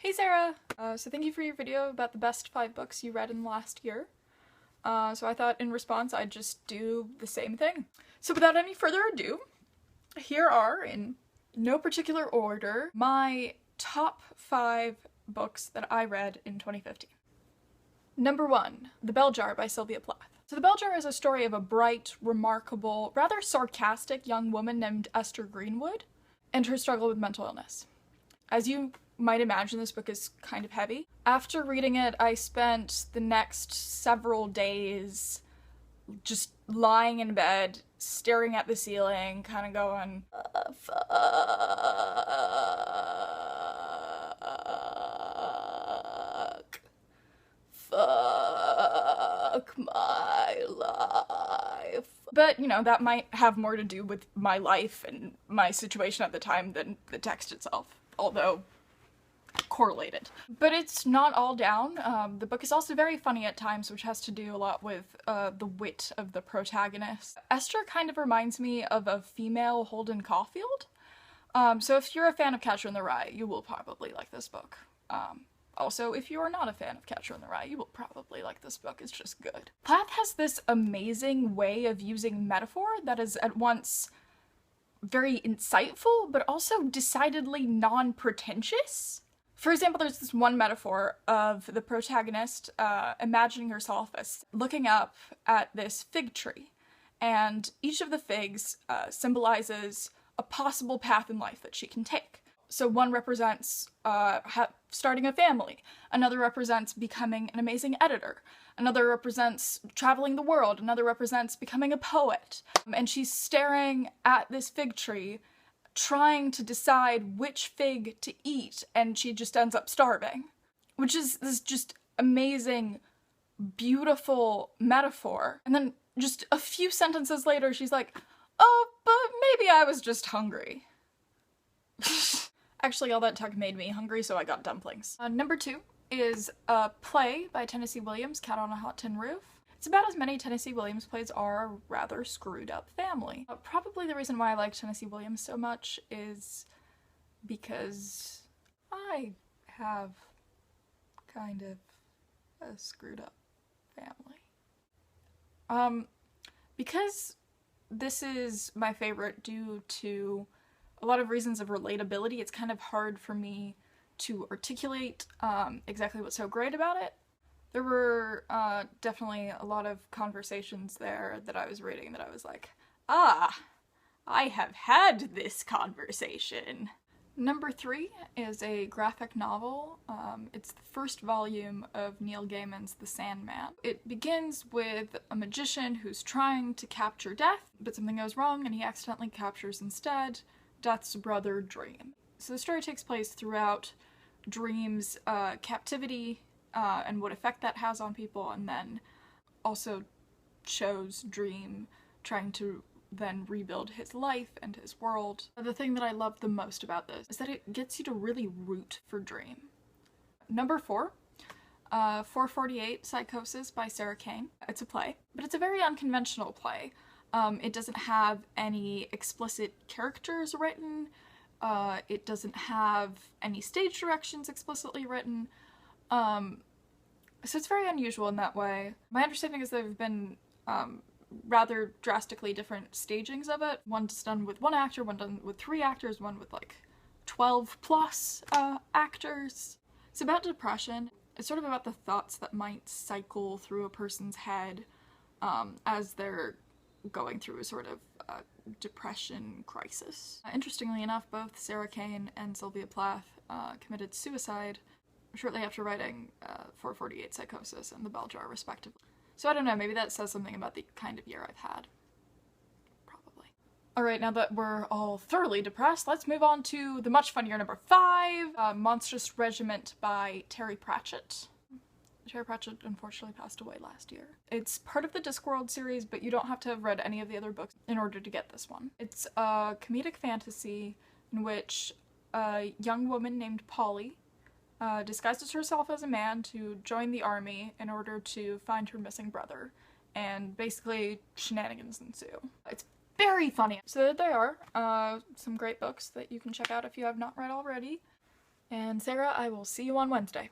Hey Sarah! So thank you for your video about the best 5 books you read in the last year. So I thought in response I'd just do the same thing. So without any further ado, here are, in no particular order, my top 5 books that I read in 2015. Number 1, The Bell Jar by Sylvia Plath. So The Bell Jar is a story of a bright, remarkable, rather sarcastic young woman named Esther Greenwood and her struggle with mental illness. As you might imagine, this book is kind of heavy. After reading it, I spent the next several days just lying in bed, staring at the ceiling, kind of going, fuck my life. But, you know, that might have more to do with my life and my situation at the time than the text itself, although correlated. But it's not all down. The book is also very funny at times, which has to do a lot with the wit of the protagonist. Esther kind of reminds me of a female Holden Caulfield. So if you're a fan of Catcher in the Rye, you will probably like this book. Also, if you are not a fan of Catcher in the Rye, you will probably like this book. It's just good. Plath has this amazing way of using metaphor that is at once very insightful, but also decidedly non-pretentious. For example, there's this one metaphor of the protagonist imagining herself as looking up at this fig tree, and each of the figs symbolizes a possible path in life that she can take. So one represents starting a family, another represents becoming an amazing editor, another represents traveling the world, another represents becoming a poet. And she's staring at this fig tree, trying to decide which fig to eat, and she just ends up starving. Which is this just amazing, beautiful metaphor. And then just a few sentences later, she's like, oh, but maybe I was just hungry. Actually, all that talk made me hungry, so I got dumplings. Number 2 is a play by Tennessee Williams, Cat on a Hot Tin Roof. It's about as many Tennessee Williams plays are a rather screwed up family. Probably the reason why I like Tennessee Williams so much is because I have kind of a screwed up family. Because this is my favorite due to a lot of reasons of relatability, it's kind of hard for me to articulate exactly what's so great about it. There were definitely a lot of conversations there that I was reading that I was like, ah, I have had this conversation. Number 3 is a graphic novel. It's the first volume of Neil Gaiman's The Sandman. It begins with a magician who's trying to capture Death, but something goes wrong and he accidentally captures instead Death's brother, Dream. So the story takes place throughout Dream's captivity and what effect that has on people, and then also shows Dream trying to then rebuild his life and his world. The thing that I love the most about this is that it gets you to really root for Dream. Number 4, 448 Psychosis by Sarah Kane. It's a play, but it's a very unconventional play. It doesn't have any explicit characters written, it doesn't have any stage directions explicitly written, so it's very unusual in that way. My understanding is there have been rather drastically different stagings of it. One's done with 1 actor, one done with 3 actors, one with like 12 plus actors. It's about depression. It's sort of about the thoughts that might cycle through a person's head as they're going through a sort of depression crisis. Interestingly enough, both Sarah Kane and Sylvia Plath committed suicide shortly after writing 448 Psychosis and The Bell Jar, respectively. So I don't know, maybe that says something about the kind of year I've had. Probably. Alright, now that we're all thoroughly depressed, let's move on to the much funnier number 5, Monstrous Regiment by Terry Pratchett. Terry Pratchett unfortunately passed away last year. It's part of the Discworld series, but you don't have to have read any of the other books in order to get this one. It's a comedic fantasy in which a young woman named Polly disguises herself as a man to join the army in order to find her missing brother, and basically shenanigans ensue. It's very funny. So there they are, some great books that you can check out if you have not read already. And Sarah, I will see you on Wednesday.